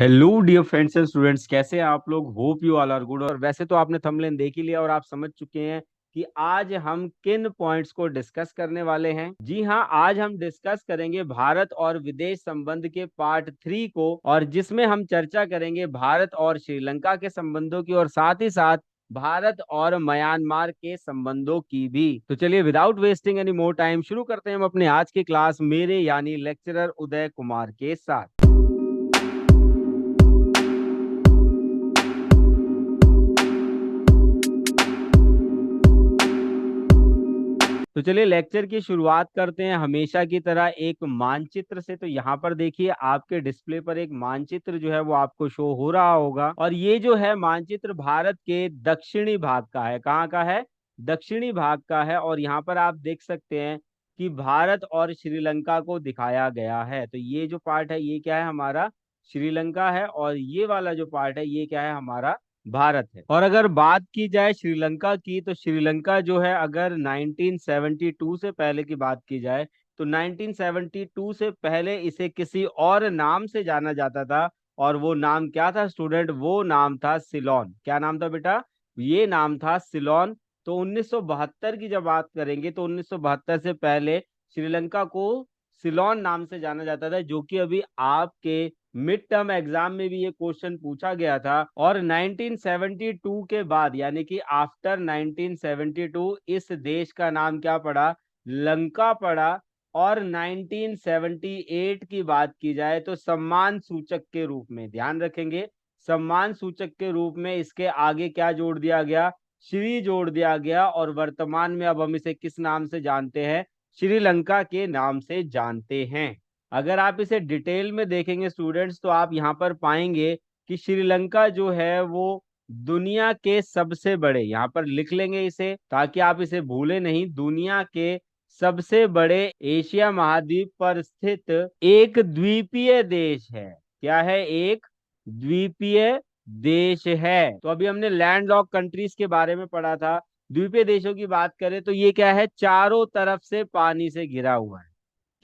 Hello dear friends and students, कैसे हैं आप लोग। Hope you all are good. और वैसे तो आपने थंबनेल देख ही लिया और आप समझ चुके हैं कि आज हम किन पॉइंट्स को डिस्कस करने वाले हैं। जी हाँ, आज हम डिस्कस करेंगे भारत और विदेश संबंध के पार्ट 3 को, और जिसमें हम चर्चा करेंगे भारत और श्रीलंका के संबंधों की, और साथ ही साथ भारत और म्यांमार के संबंधों की भी। तो चलिए without wasting any more time शुरू करते हैं हम अपने आज की क्लास मेरे यानी लेक्चरर उदय कुमार के साथ। तो चलिए लेक्चर की शुरुआत करते हैं हमेशा की तरह एक मानचित्र से। तो यहाँ पर देखिए आपके डिस्प्ले पर एक मानचित्र जो है वो आपको शो हो रहा होगा, और ये जो है मानचित्र भारत के दक्षिणी भाग का है। कहाँ का है? दक्षिणी भाग का है। और यहाँ पर आप देख सकते हैं कि भारत और श्रीलंका को दिखाया गया है। तो ये जो पार्ट है ये क्या है? हमारा श्रीलंका है। और ये वाला जो पार्ट है ये क्या है? हमारा भारत है। और अगर बात की जाए श्रीलंका की, तो श्रीलंका जो है अगर 1972 से पहले की बात की जाए तो 1972 से पहले इसे किसी और नाम से जाना जाता था। और वो नाम क्या था स्टूडेंट? वो नाम था सिलोन। क्या नाम था बेटा? ये नाम था सिलोन। तो 1972 की जब बात करेंगे तो 1972 से पहले श्रीलंका को सिलोन नाम से जाना जाता था, जो कि अभी आपके मिड टर्म एग्जाम में भी ये क्वेश्चन पूछा गया था। और 1972 के बाद यानी कि आफ्टर 1972 इस देश का नाम क्या पड़ा? लंका पड़ा। और 1978 की बात की जाए तो सम्मान सूचक के रूप में, ध्यान रखेंगे, सम्मान सूचक के रूप में इसके आगे क्या जोड़ दिया गया? श्री जोड़ दिया गया। और वर्तमान में अब हम इसे किस नाम से जानते हैं? श्रीलंका के नाम से जानते हैं। अगर आप इसे डिटेल में देखेंगे स्टूडेंट्स तो आप यहाँ पर पाएंगे कि श्रीलंका जो है वो दुनिया के सबसे बड़े, यहाँ पर लिख लेंगे इसे ताकि आप इसे भूले नहीं, दुनिया के सबसे बड़े एशिया महाद्वीप पर स्थित एक द्वीपीय देश है। क्या है? एक द्वीपीय देश है। तो अभी हमने लैंड लॉक कंट्रीज के बारे में पढ़ा था। द्वीपीय देशों की बात करें तो ये क्या है? चारों तरफ से पानी से घिरा हुआ है।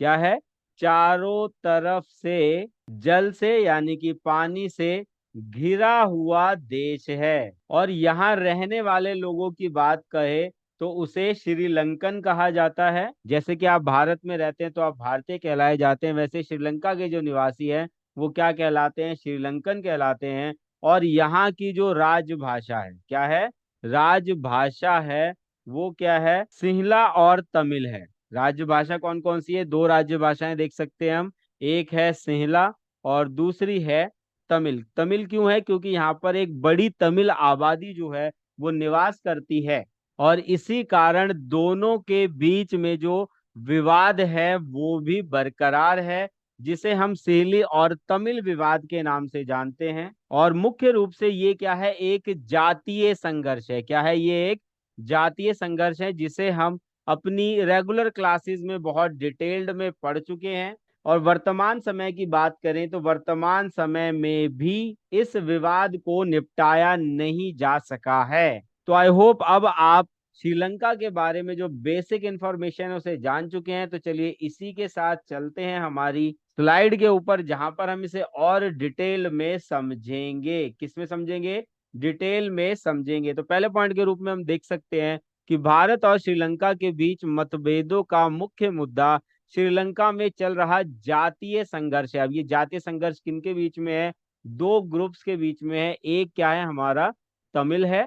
क्या है? चारों तरफ से जल से यानी कि पानी से घिरा हुआ देश है। और यहाँ रहने वाले लोगों की बात कहे तो उसे श्रीलंकन कहा जाता है। जैसे कि आप भारत में रहते हैं तो आप भारतीय कहलाए जाते हैं, वैसे श्रीलंका के जो निवासी हैं वो क्या कहलाते हैं? श्रीलंकन कहलाते हैं। और यहाँ की जो राजभाषा है, क्या है? राजभाषा है वो क्या है? सिंहला और तमिल है। राजभाषा कौन कौन सी है? दो राजभाषाएं देख सकते हैं हम। एक है सिंहला और दूसरी है तमिल। तमिल क्यों है? क्योंकि यहाँ पर एक बड़ी तमिल आबादी जो है वो निवास करती है। और इसी कारण दोनों के बीच में जो विवाद है वो भी बरकरार है, जिसे हम सिंहली और तमिल विवाद के नाम से जानते हैं। और मुख्य रूप से ये क्या है? एक जातीय संघर्ष है। क्या है? ये एक जातीय संघर्ष है जिसे हम अपनी रेगुलर क्लासेस में बहुत डिटेल्ड में पढ़ चुके हैं। और वर्तमान समय की बात करें तो वर्तमान समय में भी इस विवाद को निपटाया नहीं जा सका है। तो आई होप अब आप श्रीलंका के बारे में जो बेसिक इंफॉर्मेशन है उसे जान चुके हैं। तो चलिए इसी के साथ चलते हैं हमारी स्लाइड के ऊपर, जहां पर हम इसे और डिटेल में समझेंगे। किसमें समझेंगे? डिटेल में समझेंगे। तो पहले पॉइंट के रूप में हम देख सकते हैं कि भारत और श्रीलंका के बीच मतभेदों का मुख्य मुद्दा श्रीलंका में चल रहा जातीय संघर्ष है। अब ये जातीय संघर्ष किनके बीच में है? दो ग्रुप्स के बीच में है। एक क्या है? हमारा तमिल है,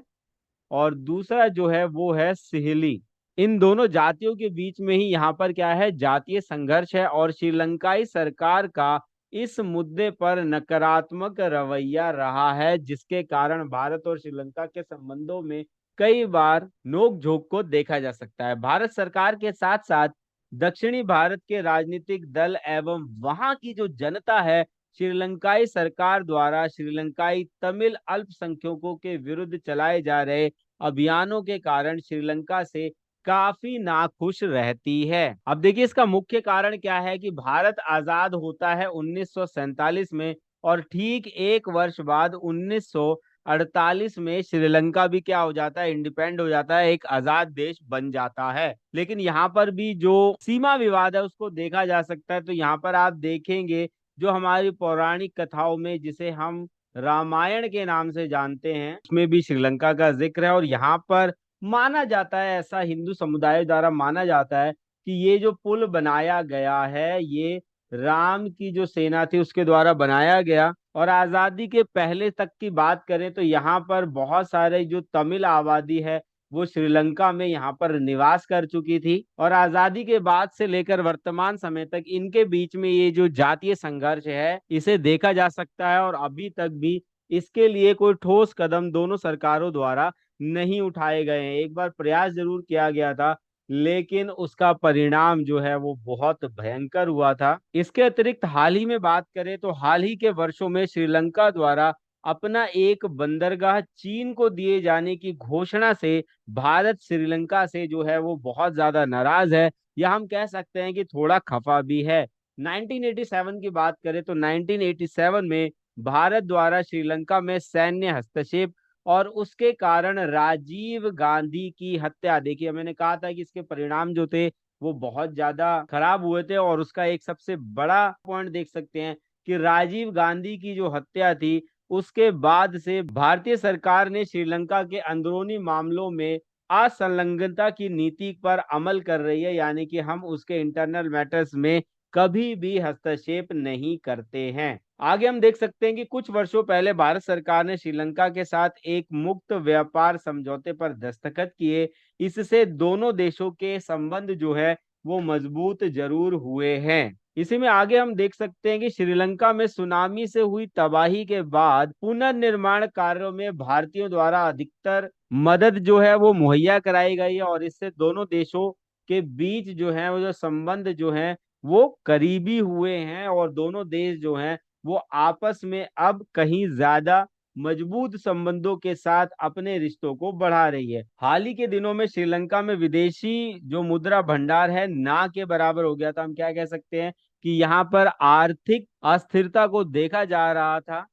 और दूसरा जो है वो है सिहली। इन दोनों जातियों के बीच में ही यहाँ पर क्या है? जातीय संघर्ष है। और श्रीलंकाई सरकार का इस मुद्दे पर नकारात्मक रवैया रहा है, जिसके कारण भारत और श्रीलंका के संबंधों में कई बार नोक-झोंक को देखा जा सकता है। भारत सरकार के साथ साथ दक्षिणी भारत के राजनीतिक दल एवं वहां की जो जनता है श्रीलंकाई सरकार द्वारा श्रीलंकाई तमिल अल्पसंख्यकों के विरुद्ध चलाए जा रहे अभियानों के कारण श्रीलंका से काफी नाखुश रहती है। अब देखिए इसका मुख्य कारण क्या है कि भारत आजाद होता है 1947 में, और ठीक एक वर्ष बाद 1948 में श्रीलंका भी क्या हो जाता है? इंडिपेंडेंट हो जाता है, एक आजाद देश बन जाता है। लेकिन यहाँ पर भी जो सीमा विवाद है उसको देखा जा सकता है। तो यहाँ पर आप देखेंगे जो हमारी पौराणिक कथाओं में, जिसे हम रामायण के नाम से जानते हैं, उसमें भी श्रीलंका का जिक्र है। और यहाँ पर माना जाता है, ऐसा हिंदू समुदाय द्वारा माना जाता है कि ये जो पुल बनाया गया है, ये राम की जो सेना थी उसके द्वारा बनाया गया। और आजादी के पहले तक की बात करें तो यहाँ पर बहुत सारे जो तमिल आबादी है वो श्रीलंका में यहाँ पर निवास कर चुकी थी। और आजादी के बाद से लेकर वर्तमान समय तक इनके बीच में ये जो जातीय संघर्ष है इसे देखा जा सकता है। और अभी तक भी इसके लिए कोई ठोस कदम दोनों सरकारों द्वारा नहीं उठाए गए हैं। एक बार प्रयास जरूर किया गया था, लेकिन उसका परिणाम जो है वो बहुत भयंकर हुआ था। इसके अतिरिक्त हाल ही में बात करें तो हाल ही के वर्षों में श्रीलंका द्वारा अपना एक बंदरगाह चीन को दिए जाने की घोषणा से भारत श्रीलंका से जो है वो बहुत ज्यादा नाराज है, या हम कह सकते हैं कि थोड़ा खफा भी है। 1987 की बात करें तो 1987 में भारत द्वारा श्रीलंका में सैन्य हस्तक्षेप और उसके कारण राजीव गांधी की हत्या, देखिए मैंने कहा था कि इसके परिणाम जो थे वो बहुत ज्यादा खराब हुए थे। और उसका एक सबसे बड़ा पॉइंट देख सकते हैं कि राजीव गांधी की जो हत्या थी उसके बाद से भारतीय सरकार ने श्रीलंका के अंदरूनी मामलों में असंलग्नता की नीति पर अमल कर रही है, यानी कि हम उसके इंटरनल मैटर्स में कभी भी हस्तक्षेप नहीं करते हैं। आगे हम देख सकते हैं कि कुछ वर्षों पहले भारत सरकार ने श्रीलंका के साथ एक मुक्त व्यापार समझौते पर दस्तखत किए। इससे दोनों देशों के संबंध जो है वो मजबूत जरूर हुए हैं। इसी में आगे हम देख सकते हैं कि श्रीलंका में सुनामी से हुई तबाही के बाद पुनर्निर्माण कार्यों में भारतीयों द्वारा अधिकतर मदद जो है वो मुहैया कराई गई है। और इससे दोनों देशों के बीच जो है वो जो संबंध जो है वो करीबी हुए हैं, और दोनों देश जो हैं वो आपस में अब कहीं ज्यादा मजबूत संबंधों के साथ अपने रिश्तों को बढ़ा रही है। हाल ही के दिनों में श्रीलंका में विदेशी जो मुद्रा भंडार है ना के बराबर हो गया था। हम क्या कह सकते हैं कि यहाँ पर आर्थिक अस्थिरता को देखा जा रहा था,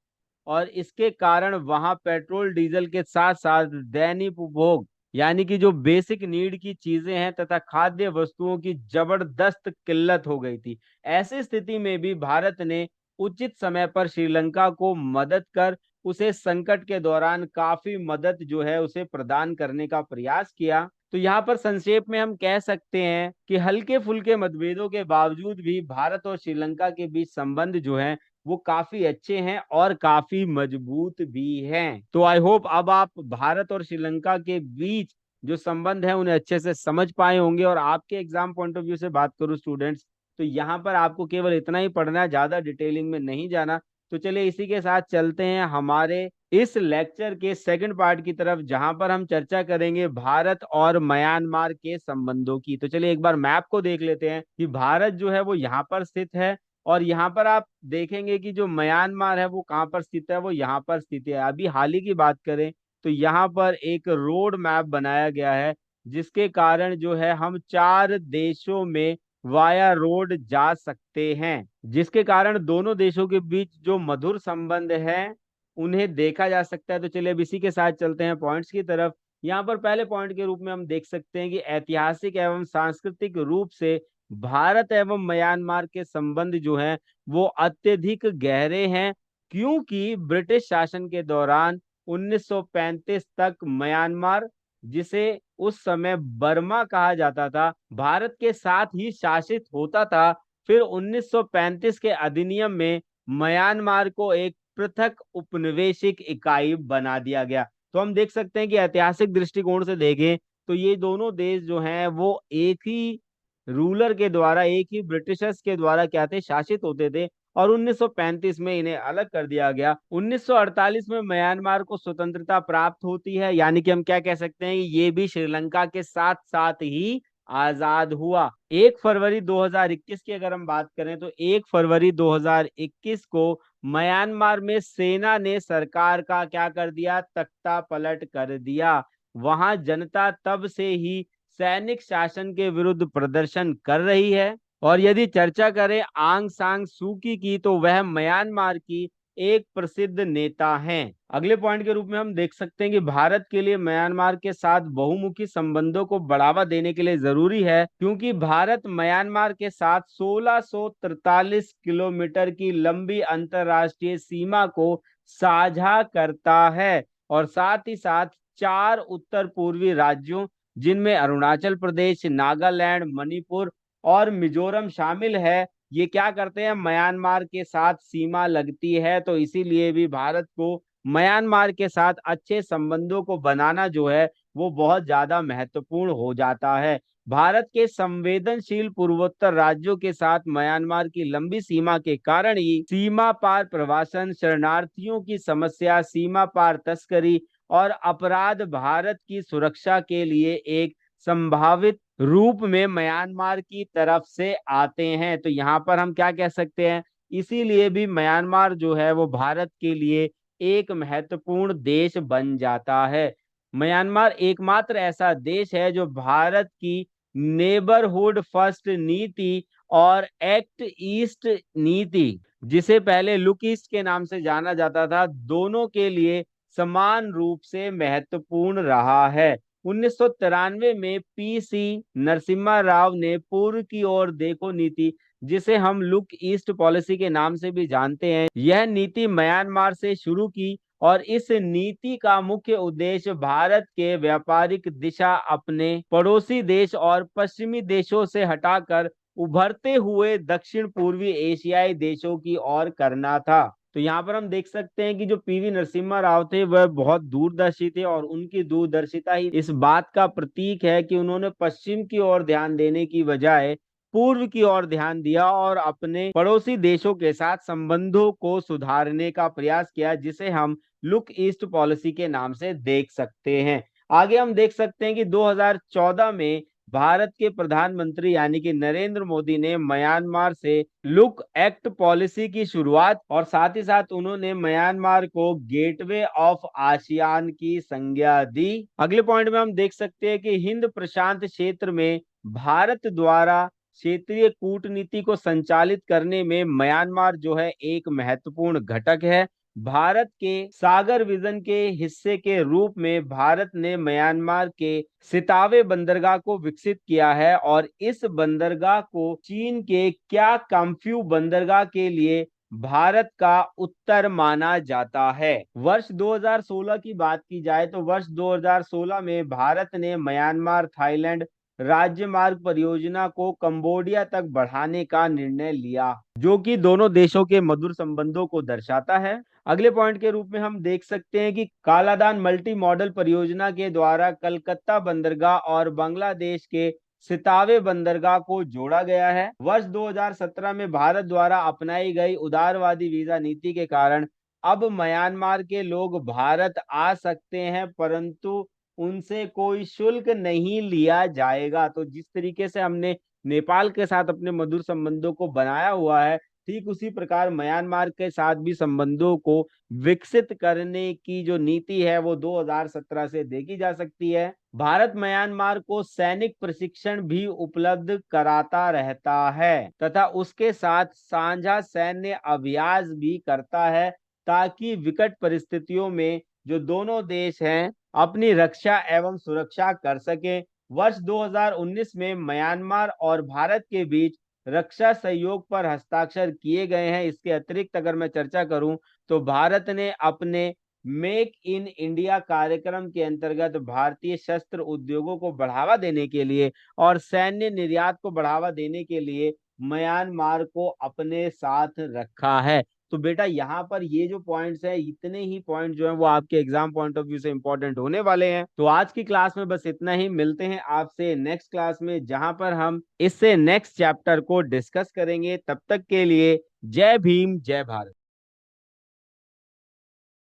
और इसके कारण वहां पेट्रोल डीजल के साथ साथ दैनिक उपभोग, यानी कि जो बेसिक नीड की चीजें हैं तथा खाद्य वस्तुओं की जबरदस्त किल्लत हो गई थी। ऐसी स्थिति में भी भारत ने उचित समय पर श्रीलंका को मदद कर उसे संकट के दौरान काफी मदद जो है उसे प्रदान करने का प्रयास किया। तो यहाँ पर संक्षेप में हम कह सकते हैं कि हल्के फुल्के मतभेदों के बावजूद भी भारत और श्रीलंका के बीच संबंध जो है वो काफी अच्छे हैं और काफी मजबूत भी हैं। तो आई होप अब आप भारत और श्रीलंका के बीच जो संबंध है उन्हें अच्छे से समझ पाए होंगे। और आपके एग्जाम पॉइंट ऑफ व्यू से बात करूं स्टूडेंट्स, तो यहाँ पर आपको केवल इतना ही पढ़ना है, ज्यादा डिटेलिंग में नहीं जाना। तो चलिए इसी के साथ चलते हैं हमारे इस लेक्चर के सेकंड पार्ट की तरफ, जहां पर हम चर्चा करेंगे भारत और म्यांमार के संबंधों की। तो चलिए एक बार मैप को देख लेते हैं कि भारत जो है वो यहाँ पर स्थित है, और यहाँ पर आप देखेंगे कि जो म्यांमार है वो कहाँ पर स्थित है, वो यहाँ पर स्थित है। अभी हाल ही की बात करें तो यहाँ पर एक रोड मैप बनाया गया है, जिसके कारण जो है हम 4 देशों में वाया रोड जा सकते हैं, जिसके कारण दोनों देशों के बीच जो मधुर संबंध है उन्हें देखा जा सकता है। तो चलिए अब इसी के साथ चलते हैं पॉइंट्स की तरफ। यहाँ पर पहले पॉइंट के रूप में हम देख सकते हैं कि ऐतिहासिक एवं सांस्कृतिक रूप से भारत एवं म्यांमार के संबंध जो हैं वो अत्यधिक गहरे हैं, क्योंकि ब्रिटिश शासन के दौरान 1935 तक म्यांमार, जिसे उस समय बर्मा कहा जाता था, भारत के साथ ही शासित होता था। फिर 1935 के अधिनियम में म्यांमार को एक पृथक उपनिवेशिक इकाई बना दिया गया। तो हम देख सकते हैं कि ऐतिहासिक दृष्टिकोण से देखें तो ये दोनों देश जो हैं वो एक ही रूलर के द्वारा, एक ही ब्रिटिशर्स के द्वारा क्या थे, शासित होते थे। और 1935 में इन्हें अलग कर दिया गया। 1948 में म्यांमार को स्वतंत्रता प्राप्त होती है, यानी कि हम क्या कह सकते हैं कि ये भी श्रीलंका के साथ साथ ही आजाद हुआ। 1 फरवरी 2021 की अगर हम बात करें तो 1 फरवरी 2021 को म्यांमार में सेना ने सरकार का क्या कर दिया, तख्ता पलट कर दिया। वहां जनता तब से ही सैनिक शासन के विरुद्ध प्रदर्शन कर रही है। और यदि चर्चा करें आंग सान सू की तो वह म्यांमार की एक प्रसिद्ध नेता हैं। अगले पॉइंट के रूप में हम देख सकते हैं कि भारत के लिए म्यांमार के साथ बहुमुखी संबंधों को बढ़ावा देने के लिए जरूरी है, क्योंकि भारत म्यांमार के साथ 1643 किलोमीटर की लंबी अंतरराष्ट्रीय सीमा को साझा करता है और साथ ही साथ 4 उत्तर पूर्वी राज्यों, जिनमें अरुणाचल प्रदेश, नागालैंड, मणिपुर और मिजोरम शामिल है, ये क्या करते हैं, म्यांमार के साथ सीमा लगती है। तो इसीलिए भी भारत को म्यांमार के साथ अच्छे संबंधों को बनाना जो है वो बहुत ज्यादा महत्वपूर्ण हो जाता है। भारत के संवेदनशील पूर्वोत्तर राज्यों के साथ म्यांमार की लंबी सीमा के कारण ही सीमा पार प्रवासन, शरणार्थियों की समस्या, सीमा पार तस्करी और अपराध भारत की सुरक्षा के लिए एक संभावित रूप में म्यांमार की तरफ से आते हैं। तो यहाँ पर हम क्या कह सकते हैं, इसीलिए भी म्यांमार जो है वो भारत के लिए एक महत्वपूर्ण देश बन जाता है। म्यांमार एकमात्र ऐसा देश है जो भारत की नेबरहुड फर्स्ट नीति और एक्ट ईस्ट नीति, जिसे पहले लुक ईस्ट के नाम से जाना जाता था, दोनों के लिए समान रूप से महत्वपूर्ण रहा है। 1993 में पीसी नरसिम्हा राव ने पूर्व की ओर देखो नीति, जिसे हम लुक ईस्ट पॉलिसी के नाम से भी जानते हैं, यह नीति म्यांमार से शुरू की और इस नीति का मुख्य उद्देश्य भारत के व्यापारिक दिशा अपने पड़ोसी देश और पश्चिमी देशों से हटाकर उभरते हुए दक्षिण पूर्वी एशियाई देशों की ओर करना था। तो यहाँ पर हम देख सकते हैं कि जो पीवी नरसिम्हा राव थे वह बहुत दूरदर्शी थे और उनकी दूरदर्शिता ही इस बात का प्रतीक है कि उन्होंने पश्चिम की ओर ध्यान देने की बजाय पूर्व की ओर ध्यान दिया और अपने पड़ोसी देशों के साथ संबंधों को सुधारने का प्रयास किया, जिसे हम लुक ईस्ट पॉलिसी के नाम से देख सकते हैं। आगे हम देख सकते हैं कि 2014 में भारत के प्रधानमंत्री यानी कि नरेंद्र मोदी ने म्यांमार से लुक एक्ट पॉलिसी की शुरुआत और साथ ही साथ उन्होंने म्यांमार को गेटवे ऑफ आसियान की संज्ञा दी। अगले पॉइंट में हम देख सकते हैं कि हिंद प्रशांत क्षेत्र में भारत द्वारा क्षेत्रीय कूटनीति को संचालित करने में म्यांमार जो है एक महत्वपूर्ण घटक है। भारत के सागर विजन के हिस्से के रूप में भारत ने म्यांमार के सितावे बंदरगाह को विकसित किया है और इस बंदरगाह को चीन के क्या काम्फ्यू बंदरगाह के लिए भारत का उत्तर माना जाता है। वर्ष 2016 की बात की जाए तो वर्ष 2016 में भारत ने म्यांमार थाईलैंड राज्य मार्ग परियोजना को कंबोडिया तक बढ़ाने का निर्णय लिया, जो कि दोनों देशों के मधुर संबंधों को दर्शाता है। अगले पॉइंट के रूप में हम देख सकते हैं कि कालादान मल्टी मॉडल परियोजना के द्वारा कलकत्ता बंदरगाह और बांग्लादेश के सितावे बंदरगाह को जोड़ा गया है। वर्ष 2017 में भारत द्वारा अपनाई गई उदारवादी वीजा नीति के कारण अब म्यांमार के लोग भारत आ सकते हैं, परंतु उनसे कोई शुल्क नहीं लिया जाएगा। तो जिस तरीके से हमने नेपाल के साथ अपने मधुर संबंधों को बनाया हुआ है, ठीक उसी प्रकार म्यांमार के साथ भी संबंधों को विकसित करने की जो नीति है वो 2017 से देखी जा सकती है। भारत म्यांमार को सैनिक प्रशिक्षण भी उपलब्ध कराता रहता है तथा उसके साथ साझा सैन्य अभ्यास भी करता है, ताकि विकट परिस्थितियों में जो दोनों देश हैं अपनी रक्षा एवं सुरक्षा कर सके। वर्ष 2019 में म्यांमार और भारत के बीच रक्षा सहयोग पर हस्ताक्षर किए गए हैं। इसके अतिरिक्त अगर मैं चर्चा करूं तो भारत ने अपने मेक इन इंडिया कार्यक्रम के अंतर्गत भारतीय शस्त्र उद्योगों को बढ़ावा देने के लिए और सैन्य निर्यात को बढ़ावा देने के लिए म्यांमार को अपने साथ रखा है। तो बेटा यहाँ पर ये जो पॉइंट्स है, इतने ही पॉइंट जो है वो आपके एग्जाम पॉइंट ऑफ व्यू से इंपॉर्टेंट होने वाले हैं। तो आज की क्लास में बस इतना ही। मिलते हैं आपसे नेक्स्ट क्लास में, जहां पर हम इससे नेक्स्ट चैप्टर को डिस्कस करेंगे। तब तक के लिए जय भीम, जय भारत।